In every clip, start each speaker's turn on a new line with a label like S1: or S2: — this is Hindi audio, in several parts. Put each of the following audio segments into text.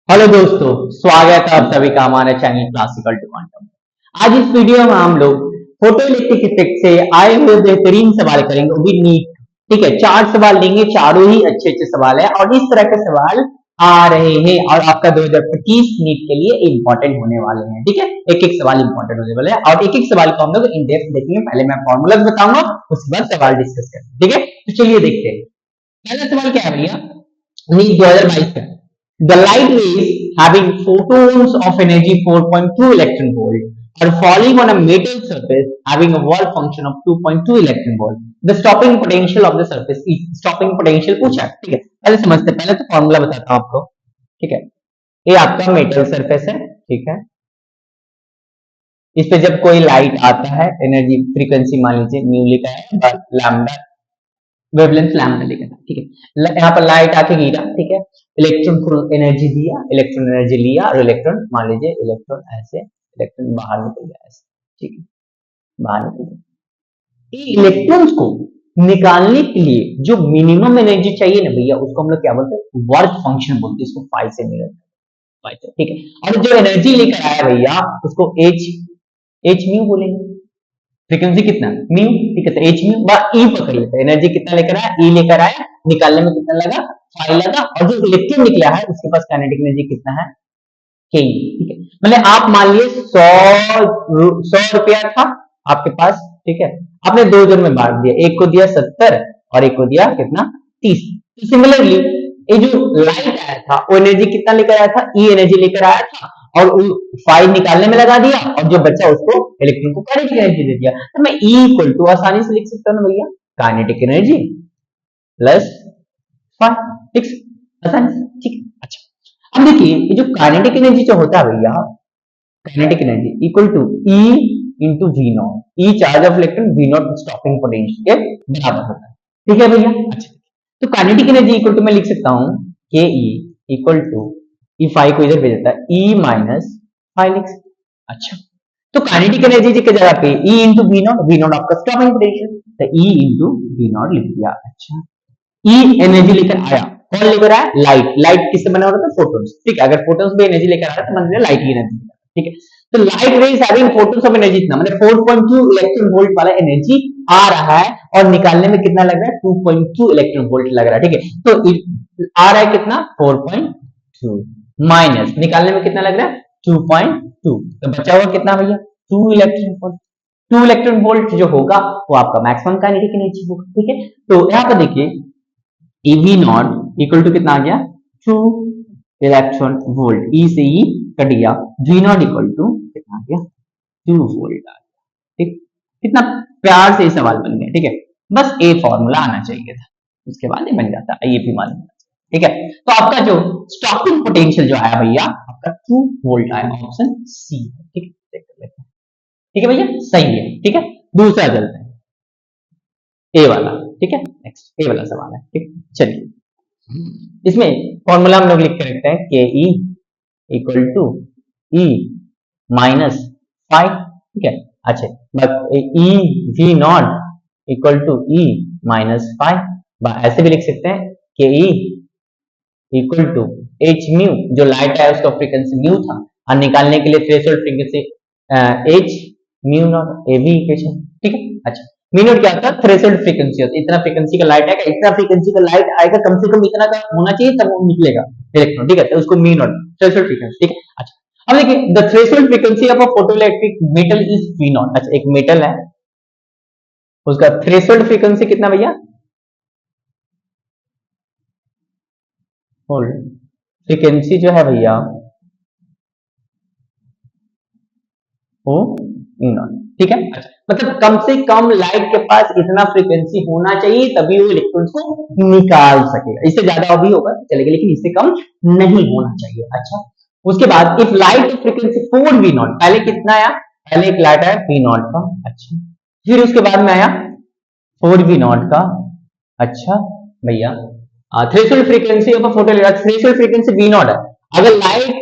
S1: हेलो दोस्तों, स्वागत है आप सभी का हमारे चैनल क्लासिकल टू क्वांटम। आज इस वीडियो में हम लोग फोटो इलेक्ट्रिक इफेक्ट से आए हुए बेहतरीन सवाल करेंगे, वो भी नीट। ठीक है, 4 सवाल लेंगे, चारों ही अच्छे अच्छे सवाल है और इस तरह के सवाल आ रहे हैं और आपका 2025 नीट के लिए इंपॉर्टेंट होने वाले हैं। ठीक है, एक एक सवाल इंपॉर्टेंट होने वाले हैं और एक एक सवाल को हम लोग इन डेप्थ देखेंगे। पहले मैं फॉर्मूला बताऊंगा, उसके बाद सवाल डिस्कस करेंगे। ठीक है, तो चलिए देखते हैं। पहला सवाल क्या है भैया, नीट 2022 का। The light rays having photons of energy 4.2 electron volt are falling on a metal surface having a Wall function of 2.2 electron volt. The stopping potential of the surface is stopping potential पूछा है। ठीक है, पहले समझते हैं। पहले तो फॉर्मूला बताता हूं आपको। ठीक है, ये आपका मेटल सरफेस है। ठीक है, इस पे जब कोई लाइट आता है, एनर्जी फ्रीक्वेंसी मान लीजिए म्यू लिखा है, लैम्डा वेवलेंथ लैम्डा लिखा था। ठीक है, यहाँ पर लाइट आके गिरा। ठीक है, इलेक्ट्रॉन को एनर्जी दिया, इलेक्ट्रॉन एनर्जी लिया और इलेक्ट्रॉन मान लीजिए इलेक्ट्रॉन ऐसे, इलेक्ट्रॉन बाहर निकल गया ऐसे। ठीक है, बाहर निकल गया। इलेक्ट्रॉन्स को निकालने के लिए जो मिनिमम एनर्जी चाहिए ना भैया, उसको हम लोग क्या बोलते हैं, वर्क फंक्शन बोलते हैं। इसको फाई से मिला। ठीक है, और जो एनर्जी लेकर आया भैया उसको एच एच म्यू बोलेंगे। फ्रीक्वेंसी कितना म्यू। ठीक है, तो एच म्यू बा ई पकड़ लेते हैं। एनर्जी कितना लेकर आया, ई लेकर आया, निकालने में कितना लगा, फाई लगा, और जो इलेक्ट्रॉन निकला है उसके पास काइनेटिक एनर्जी कितना है, के। ठीक है, मतलब आप मान लिए 100 रुपया था आपके पास। ठीक है, आपने दो जन में बांट दिया, एक को दिया 70 और एक को दिया कितना 30। तो सिमिलरली ये जो लाइट आया था वो एनर्जी कितना लेकर आया था, ई एनर्जी लेकर आया था और फाइव निकालने में लगा दिया और जो बच्चा उसको इलेक्ट्रॉन को काइनेटिक एनर्जी दे दिया। तो मैं ई इक्वल टू आसानी से लिख सकता हूँ ना भैया, काइनेटिक एनर्जी प्लस फाइव। ठीक, आसानी से। ठीक है, अच्छा अब देखिए ये जो काइनेटिक एनर्जी जो होता है भैया, kinetic energy equal to E into V nought. E charge of electron, V nought stopping potential के बराबर होता है। ठीक है भैया, अच्छा तो काइनेटिक एनर्जी इक्वल टू मैं लिख सकता हूं K E equal to E five को इधर भेज देता है ई माइनस फाइव लिख। अच्छा तो काइनेटिक एनर्जी की जगह पे ई इंटू वी नॉट आपका स्टॉपिंग पोटेंशियल, तो ई इंटू वी नॉट लिख दिया। अच्छा ई एनर्जी लेकर आया, कौन लेकर आया, लाइट। लाइट किससे बना होता है, फोटोन्स। ठीक है, अगर फोटोन्स भी एनर्जी लेकर आ रहा है तो मतलब लाइट की एनर्जी। ठीक है, तो light rays having photons of energy इतना मतलब 4.2 इलेक्ट्रॉन वोल्ट वाला एनर्जी आ रहा है और निकालने में कितना लग रहा है, 2.2 इलेक्ट्रॉन वोल्ट लग रहा है। ठीक है, तो आ रहा है कितना 4.2 माइनस निकालने में कितना लग रहा है 2.2, तो बचा हुआ कितना भैया 2 इलेक्ट्रॉन वोल्ट। 2 इलेक्ट्रॉन वोल्ट जो होगा वो आपका मैक्सिमम काइनेटिक एनर्जी होगा। ठीक है, तो यहाँ पर देखिए ईवी नॉट इक्वल टू कितना आ गया 2 इलेक्ट्रॉन वोल्ट, ई से ई कट गया, वी नॉट इक्वल टू कितना आ गया 2 वोल्ट आ गया। ठीक, कितना प्यार से ये सवाल बन गया। ठीक है, बस ए फॉर्मूला आना चाहिए था, उसके बाद ये बन जाता, ये भी मालूम। ठीक है, तो आपका जो स्टॉपिंग पोटेंशियल जो आया भैया आपका 2 वोल्ट आया, ऑप्शन सी। ठीक है, चेक कर लेते हैं। ठीक है भैया, सही है। ठीक है, दूसरा चलते हैं, ए वाला। ठीक है, नेक्स्ट ए वाला सवाल है। ठीक, चलिए इसमें फॉर्मूला हम लोग लिख के रखते हैं के E equal to E minus five. ठीक है, अच्छा बस E V not equal to E minus five, ऐसे भी लिख सकते हैं के E equal to H mu, जो लाइट है उसका फ्रीक्वेंसी म्यू था और निकालने के लिए threshold frequency H mu naught, ए भी इक्वेशन। ठीक है, अच्छा म्यू नॉट क्या होता है, थ्रेशोल्ड फ्रीक्वेंसी होता है। इतना फ्रीक्वेंसी का लाइट आएगा, इतना फ्रीक्वेंसी का लाइट आएगा, कम से कम इतना का होना चाहिए तब वो निकलेगा इलेक्ट्रॉन। ठीक है, तो उसको म्यू नॉट थ्रेशोल्ड फ्रीक्वेंसी। ठीक है, अच्छा अब देखिए the threshold frequency of a photoelectric metal is V nought. अच्छा एक मेटल है, उसका थ्रेशोल्ड फ्रीक्वेंसी कितना भैया, होल्ड फ्रीक्वेंसी जो है भैया वो वी नॉट। ठीक है, अच्छा मतलब कम से कम लाइट के पास इतना फ्रीक्वेंसी होना चाहिए तभी वो इलेक्ट्रॉन्स को निकाल सकेगा। इससे ज्यादा भी होगा चलेगा लेकिन इससे कम नहीं होना चाहिए। अच्छा उसके बाद if light frequency 4 V nought, पहले कितना आया, पहले एक लाइट आया वी नॉट का। अच्छा फिर उसके बाद में आया 4 वी नॉट का। अच्छा भैया threshold frequency of photo, threshold frequency V nought है। अगर लाइट,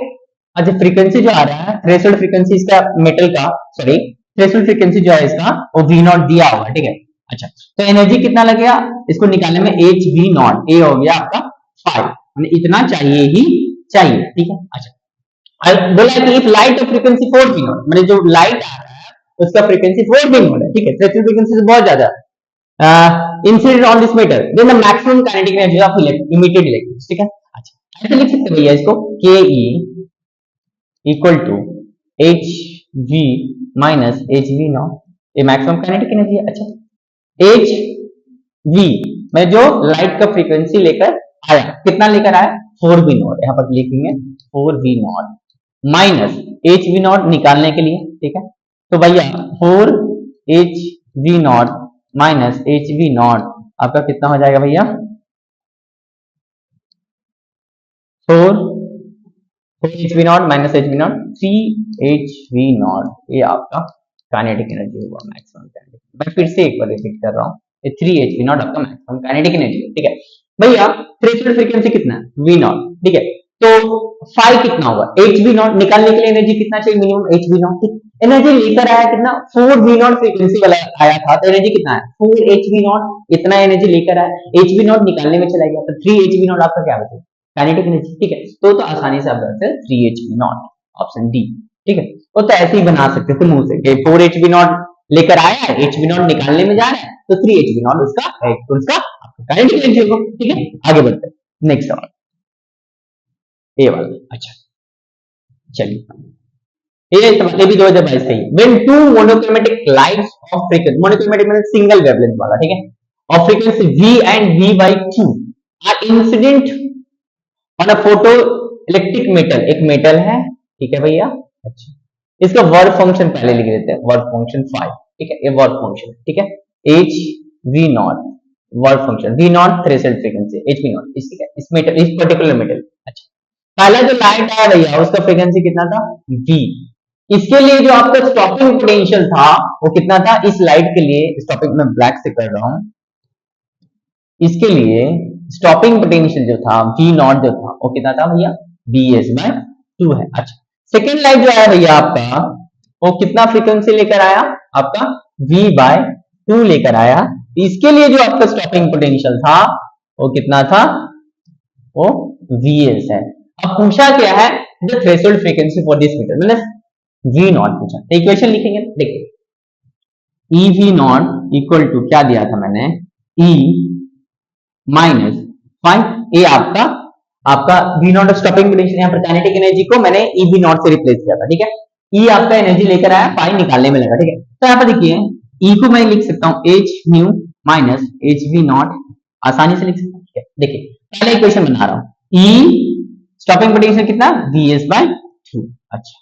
S1: अच्छा फ्रीक्वेंसी जो आ रहा है थ्रेशोल्ड फ्रीक्वेंसी इसका मेटल का, सॉरी थ्रेशोल्ड फ्रीक्वेंसी जो है इसका वो वी नॉट दिया होगा। ठीक है, अच्छा तो एनर्जी कितना लगेगा इसको निकालने में, एच वी नॉट, ए हो गया आपका 5, इतना चाहिए ही चाहिए, ठीक है। अच्छा, बोला है कि if light of frequency 4 V not, मतलब जो लाइट आ रहा है उसका फ्रीक्वेंसी 4 V नॉट है, ठीक है, थ्रेशोल्ड फ्रीक्वेंसी से बहुत ज्यादा incident on this metal, then the maximum kinetic energy of emitted electrons, ठीक है। अच्छा, ऐसे लिख सकते भैया इसको, K E equal to H V minus H V nought, ये मैक्सिमम काइनेटिक एनर्जी है। अच्छा, एच वी में जो लाइट का फ्रीक्वेंसी लेकर आया, कितना लेकर आया, 4 वी नॉट, यहाँ पर लिखेंगे 4 V nought minus H V nought निकालने के लिए, ठीक है। तो भैया 4 H V nought minus H V nought आपका कितना हो जाएगा भैया, 4 H V nought minus H V nought 3 H V nought, ये आपका काइनेटिक एनर्जी होगा, मैक्सिमम काइनेटिक। मैं फिर से एक बार रिपीट कर रहा हूँ, ये 3 एच वी नॉट आपका मैक्सिमम काइनेटिक एनर्जी है, ठीक है भैया। थ्रेशोल्ड फ्रीक्वेंसी कितना है, वी नॉट, ठीक है। तो फाई कितना होगा, एच वी नॉट, निकालने के लिए एनर्जी कितना चाहिए, मिनिमम एच वी नॉट, ठीक। एनर्जी लेकर आया कितना, 4 वी नॉट फ्रीक्वेंसी वाला आया था, तो एनर्जी कितना है 4 एच वी नॉट, इतना एनर्जी लेकर आया, एच वी नॉट निकालने में चला गया, तो 3 एच वी नॉट आपका क्या बचेगा, काइनेटिक एनर्जी, ठीक है। तो आसानी से आप बता 3 H V not, option D, ठीक है। तो ऐसे ही बना सकते थे मुंह से कि 4 एच वी नॉट लेकर आया है, एच वी नॉट निकालने में जा रहा है, तो 3 एच वी नॉट उसका है, तो उसका काइनेटिक एनर्जी होगा, ठीक है। आगे बढ़ते हैं, नेक्स्ट सवाल ये वाला। अच्छा, चलिए ये भी 2022 का ही, when two monochromatic lights of frequency, monochromatic मतलब सिंगल वेवलेंथ वाला, ठीक है, of frequency v and v/2 are incident on a photo electric metal, एक मेटल है, ठीक है भैया। अच्छा, इसका वर्क फंक्शन पहले लिख देते हैं, वर्क फंक्शन 5, ठीक है, ये वर्क फंक्शन, ठीक है, H V nought, work function V nought threshold frequency H V nought, इस मेटल, इस पर्टिकुलर मेटल। अच्छा, पहला जो लाइट आया भैया उसका फ्रीक्वेंसी कितना था, v। इसके लिए जो आपका स्टॉपिंग पोटेंशियल था वो कितना था, इस लाइट के लिए, स्टॉपिंग में ब्लैक से कर रहा हूं, इसके लिए स्टॉपिंग पोटेंशियल जो था v नॉट जो था वो कितना था भैया, bs/2 है। अच्छा, सेकेंड लाइट जो आया भैया आपका वो कितना फ्रीक्वेंसी लेकर आया, आपका v/2 लेकर आया, इसके लिए जो आपका स्टॉपिंग पोटेंशियल था वो कितना था, वो vs है। अब पूछा क्या है, the threshold frequency for this metre, मतलब v नॉट पूछा, तो इक्वेशन लिखेंगे, देखिए e v nought equal to क्या दिया था मैंने, e माइनस 5, ये आपका आपका वी नॉट स्टॉपिंग पोटेंशियल, यहाँ पर काइनेटिक एनर्जी को मैंने ई वी नॉट से रिप्लेस किया था, ठीक है। ई आपका एनर्जी लेकर आया, फाई निकालने में लगा, ठीक है। तो यहाँ पर देखिए ई को मैं लिख सकता हूँ H mu minus H V not, आसानी से लिख सकता हूँ, ठीक है। देखिए पहला इक्वेशन बना रहा हूँ, ई स्टॉपिंग पोटेंशियल कितना, vs/2। अच्छा,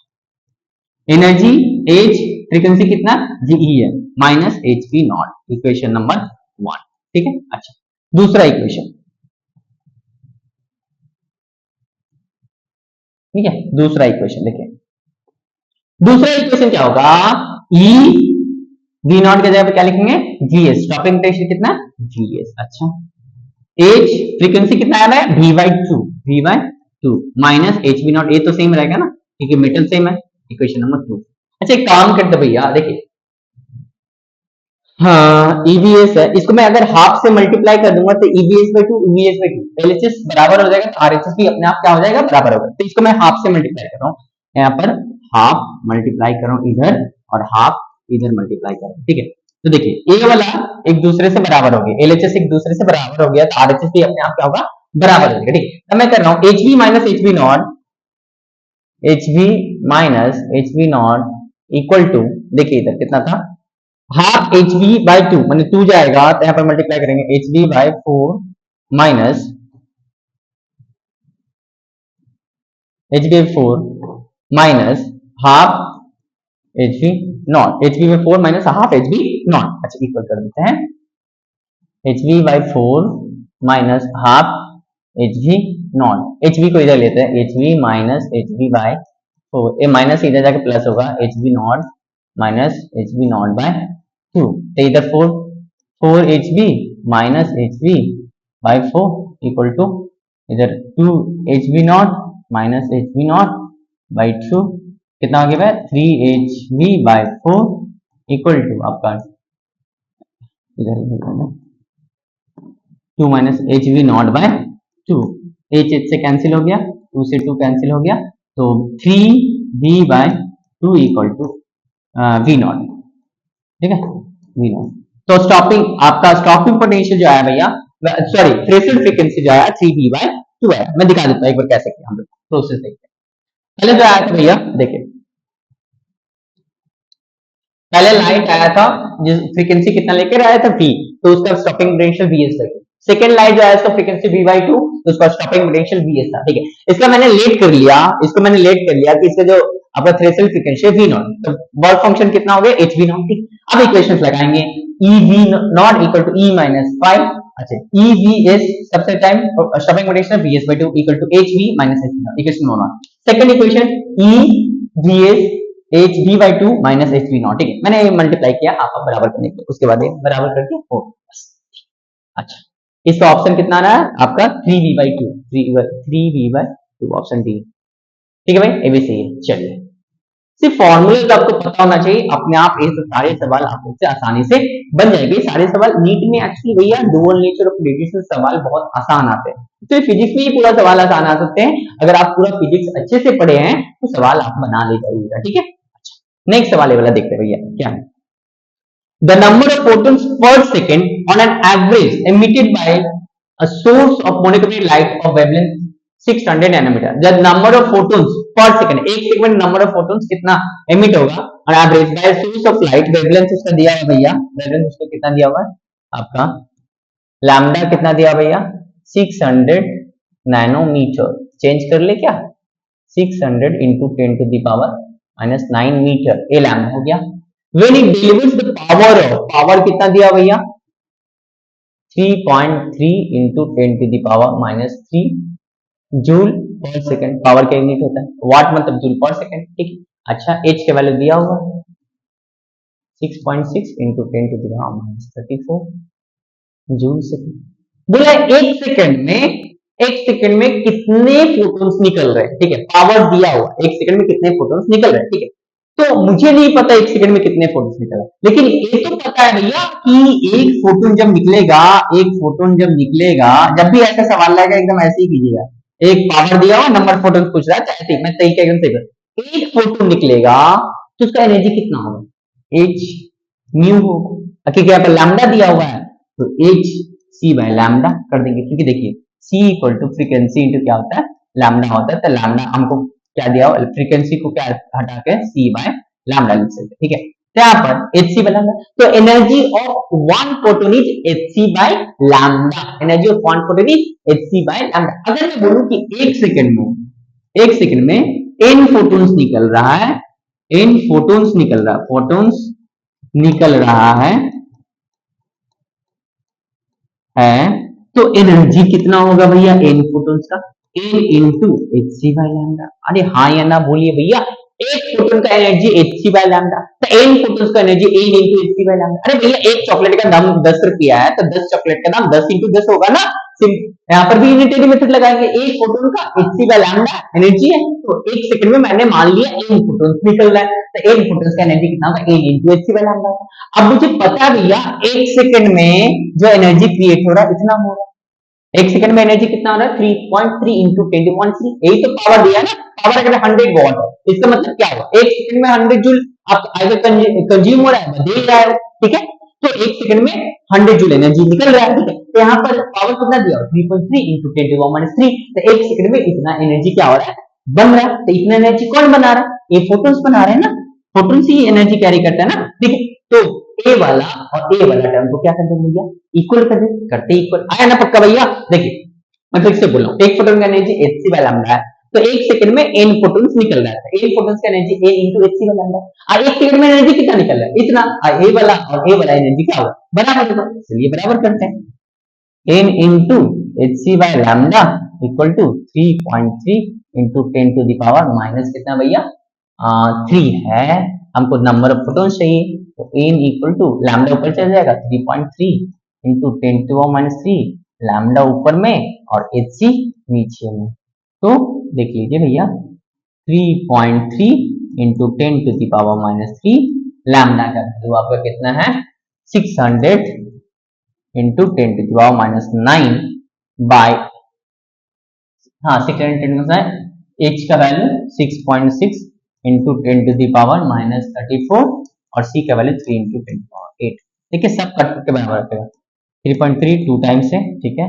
S1: एनर्जी एच, फ्रीक्वेंसी कितना ve है, minus H V not, equation number 1, ठीक है। अच्छा, दूसरा इक्वेशन, ठीक है, दूसरा इक्वेशन देखिए, दूसरा इक्वेशन क्या होगा, ई वी नॉट के जगह पे क्या लिखेंगे, जीएस, स्टॉपिंग पोटेंशियल कितना, जीएस। अच्छा, एच फ्रीक्वेंसी कितना आ रहा है, v/2 minus H V nought, ये तो सेम रहेगा ना क्योंकि मेटल सेम है, इक्वेशन नंबर 2। अच्छा, एक काम करते भैया, देखिए हाँ ईवीएस है, इसको मैं अगर हाफ से मल्टीप्लाई कर दूंगा तो ईवीएस/2 ईवीएस/2 एलएचएस बराबर हो जाएगा, तो आरएचएस भी अपने आप क्या हो जाएगा, बराबर होगा। तो इसको मैं हाफ से मल्टीप्लाई कर रहा हूँ, यहाँ पर हाफ मल्टीप्लाई कर रहा हूँ इधर और हाफ इधर मल्टीप्लाई कर रहा हूँ, ठीक है। तो देखिए ए वाला एक दूसरे से बराबर हो गया, एलएचएस एक दूसरे से बराबर हो गया, तो आरएचएस भी अपने आप क्या होगा, बराबर हो जाएगा, ठीक है। अब मैं कर रहा हूँ H V minus H V nought, H V minus H V not equal to, देखिए इधर कितना था, हाफ एच बी बाई 2, मैंने 2 जाएगा तो यहाँ पर मल्टीप्लाई करेंगे H B by 4 minus H B 4 minus half H B nought, H B में 4 minus half H B nought. अच्छा, इक्वल कर देते हैं H B by 4 minus half H B nought, H B को इधर लेते हैं, H B minus H B by 4, ये माइनस इधर जाके प्लस होगा, H B nought minus H B nought by 2, तो इधर 4 H B minus H B by 4 equal to इधर 2 H B nought minus H B nought by 2, कितना हो गया, 3 H B by 4 equal to आपका इधर 2 minus H B nought by 2, H H से कैंसिल हो गया, 2 से 2 कैंसिल हो गया, तो 3v/2 equal to we not, ठीक है, वी नॉट। तो स्टॉपिंग आपका स्टॉपिंग पोटेंशियल जो आया भैया, सॉरी थ्रेशोल्ड फ्रीक्वेंसी जो आया 3v/2 है। मैं दिखा देता हूं एक बार कैसे किया हम लोग, प्रोसेस देखते हैं। पहले जो आया था भैया देखिए, पहले लाइट आया था जिस फ्रीक्वेंसी कितना लेकर आया था v, तो उसका स्टॉपिंग पोटेंशियल vs था। सेकंड लाइट जो आया उसका फ्रीक्वेंसी v/2, तो उसका स्टॉपिंग पोटेंशियल vs था, ठीक है। इसका मैंने लेट कर लिया, इसको मैंने लेट कर लिया कि इसका जो आपका थ्रेशोल्ड फ्रीक्वेंसी है v0, तो वर्क फंक्शन कितना हो गया hv0, ठीक। अब इक्वेशंस लगाएंगे, ev0 equal to e minus 5, अच्छा evs सबसे time stopping potential vs/2 equal to hv minus hv0, equation 1। Second equation evs hv/2 minus hv0, ठीक है। मैंने मल्टीप्लाई किया आप बराबर करने के, उसके बाद बराबर करके हो बस। अच्छा, इसका ऑप्शन कितना आ रहा है आपका 3v/2, 3v/2 ऑप्शन डी, ठीक है भाई, ये भी सही है। चलिए, सिर्फ फॉर्मूले तो आपको पता होना चाहिए, अपने आप ये तो सारे सवाल आपसे आसानी से बन जाएंगे। सारे सवाल नीट में एक्चुअली भैया डुअल नेचर ऑफ रेडिएशन सवाल बहुत आसान आते हैं, तो फिजिक्स में ही पूरा सवाल आसान आ सकते हैं। अगर आप पूरा फिजिक्स अच्छे से पढ़े हैं तो सवाल आप बना ले जाइएगा, ठीक है। अच्छा, नेक्स्ट सवाल ये वाला देखते हैं भैया क्या है। The number of photons per second on an average emitted by a source of monochrome light of wavelength 600 nanometre. जब number of photons per second, एक सेकंड में नंबर ऑफ फोटोन्स कितना एमिट होगा और average by source of light, wavelength उसका दिया है भैया, वेवलेंथ उसको कितना दिया हुआ है आपका, लैम्डा कितना दिया भैया 600 नैनोमीटर। चेंज कर ले क्या, 600 into 10 to the power minus 9 metre, ये लैम्डा हो गया। When it delivers the power of, power कितना दिया भैया 3.3 into 10 to the power minus 3 joule पर सेकंड, पावर का यूनिट होता है, वाट मतलब जूल पर सेकंड, ठीक है। अच्छा, एच के वैल्यू दिया हुआ 6.6 into 10 to the power minus 34 joule second. बोला एक सेकंड में कितने फोटोन्स निकल रहे हैं, ठीक है, पावर दिया हुआ एक सेकंड में कितने फोटोन्स निकल रहे हैं, ठीक है। तो मुझे नहीं पता एक सेकंड में कितने फोटोन्स निकल रहे हैं, लेकिन ये तो पता है भैया कि एक फोटोन जब निकलेगा, एक फोटोन जब निकलेगा, जब भी ऐसा सवाल आएगा एकदम ऐसे ही कीजिएगा, एक पावर दिया हुआ नंबर फोटोन पूछ रहा है, चाहे मैं सही का एकदम सही, एक फोटोन निकलेगा तो उसका एनर्जी कितना होगा, एच न्यू होगा, क्योंकि यहाँ पर लैम्डा दिया हुआ है, तो एच सी बाय लैम्डा कर देंगे, क्योंकि देखिए सी इक्वल टू फ्रीक्वेंसी इंटू क्या होता है लैम्डा होता है, तो लैम्डा हमको क्या दिया हुआ, फ्रीक्वेंसी को क्या हटा के सी बाय लैम्डा लिख सकते, ठीक है। तो यहाँ पर एच सी बाय लैम्डा, तो energy of one photon is H C by lambda, energy of one photon is H C by lambda. अगर मैं बोलूं कि एक सेकंड में एन फोटोन्स निकल रहा है, एन फोटोन्स निकल रहा है, फोटोन्स निकल रहा है तो एनर्जी कितना होगा भैया एन फोटोन्स का, N into H C by lambda. अरे हाँ या ना बोलिए भैया, एक फोटोन का energy H C by lambda, तो एन फोटोन्स का energy N into H C by lambda. अरे भैया एक चॉकलेट का दाम 10 रुपया है, तो 10 चॉकलेट का दाम 10 इंटू 10 होगा ना, यहाँ पर भी यूनिटरी मेथड लगाएंगे, एक फोटोन का H C by lambda energy है, तो एक सेकंड में मैंने मान लिया एन फोटोन्स निकल रहा है, तो एन फोटोन्स का एनर्जी कितना होगा N into H C by lambda. अब मुझे पता है भैया एक सेकंड में जो एनर्जी क्रिएट हो रहा है इतना हो रहा है, एक सेकंड में एनर्जी कितना हो रहा है 3.3 इंटू 10⁻3, यही तो पावर दिया ना, पावर अगर 100 वॉट है, इसका मतलब क्या हुआ एक सेकंड में 100 जूल आप कंज्यूम हो रहा है, बदल रहा है, ठीक है। तो एक सेकंड में 100 जूल एनर्जी निकल रहा है, ठीक है। तो यहाँ पर पावर कितना दिया 3.3 इंटू 10⁻3, तो एक सेकंड में इतना एनर्जी क्या हो रहा है बन रहा है। तो इतना एनर्जी कौन बना रहा है, ये फोटोन्स बना रहे हैं ना, फोटोन्स ही एनर्जी कैरी करता है ना, ठीक है। तो ए वाला और ए वाला टर्म को क्या कर देंगे भैया इक्वल कर देंगे, करते इक्वल आया ना पक्का भैया। देखिए मैं फिर से बोल रहा हूँ, एक फोटोन का energy H C by lambda है, तो एक सेकंड में एन फोटोन्स निकल रहा है, एन फोटोन्स का energy N into H C by lambda, और एक सेकंड में एनर्जी कितना निकल रहा है इतना, ए वाला और ए वाला एनर्जी क्या होगा बराबर होगा, चलिए बराबर करते हैं, N into H C by lambda equal to 3.3 into 10 to the power minus कितना भैया 3 है, हमको नंबर ऑफ फोटोन्स चाहिए, तो n इक्वल टू लैम्डा ऊपर चल जाएगा 3.3 into 10 to power minus 3, lambda ऊपर में और hc नीचे में, तो देख लीजिए भैया 3.3 into 10 to the power minus 3, lambda का वैल्यू आपका कितना है 600 into 10 to the power minus 9 by हाँ 610 है, h का वैल्यू 6.6 इंटू 10⁻⁻34 और c का वैल्यू 3 इंटू 10⁻8। ठीक है, सब कट के बराबर रखेगा। 3.3 टू टाइम्स है, ठीक है,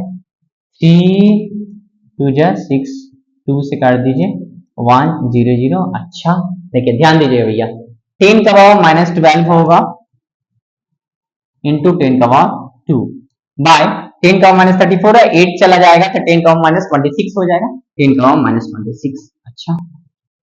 S1: 3 2 जा 6, 2 से काट दीजिए 1 0 0। अच्छा देखिए ध्यान दीजिए भैया, 10 का पावर -12 होगा इंटू 10 का पावर 2 बाय 10 का पावर -34 है, 8 चला जाएगा तो 10 का पावर -26 हो जाएगा, 10 का पावर -26। अच्छा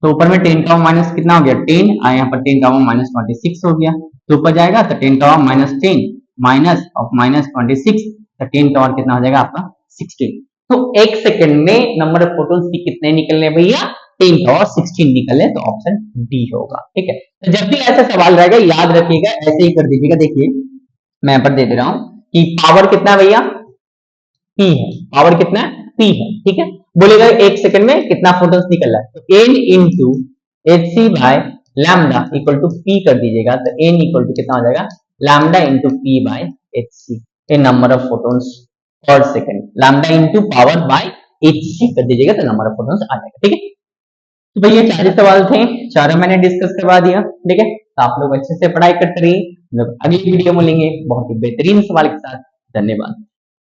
S1: तो ऊपर में 10 का पावर माइनस कितना हो गया 10, और यहाँ पर 10 का पावर -26 हो गया, तो ऊपर जाएगा तो 10 का पावर -10 माइनस ऑफ -26, तो 10 का पावर कितना हो जाएगा आपका 16। तो एक सेकंड में नंबर ऑफ फोटोन्स की कितने निकलने भैया 10 का पावर 16 निकले, तो ऑप्शन डी होगा। ठीक है, तो जब भी ऐसा सवाल रहेगा याद रखिएगा, ऐसे ही कर दीजिएगा। देखिए मैं यहाँ पर दे दे रहा हूँ कि पावर कितना भैया P है, पावर कितना P है। ठीक है, बोलेगा एक सेकंड में कितना फोटोन्स निकल रहा है, तो n into H C by lambda equal to P कर दीजिएगा, तो n इक्वल टू कितना हो जाएगा lambda into P by H C, a number of photons per second, lambda into power by H C कर दीजिएगा तो नंबर ऑफ फोटोन्स आ जाएगा। ठीक है, तो भैया 4 सवाल थे, चारों मैंने डिस्कस करवा दिया। ठीक है, तो आप लोग अच्छे से पढ़ाई करते रहिए, अगली वीडियो में मिलेंगे बहुत ही बेहतरीन सवाल के साथ। धन्यवाद।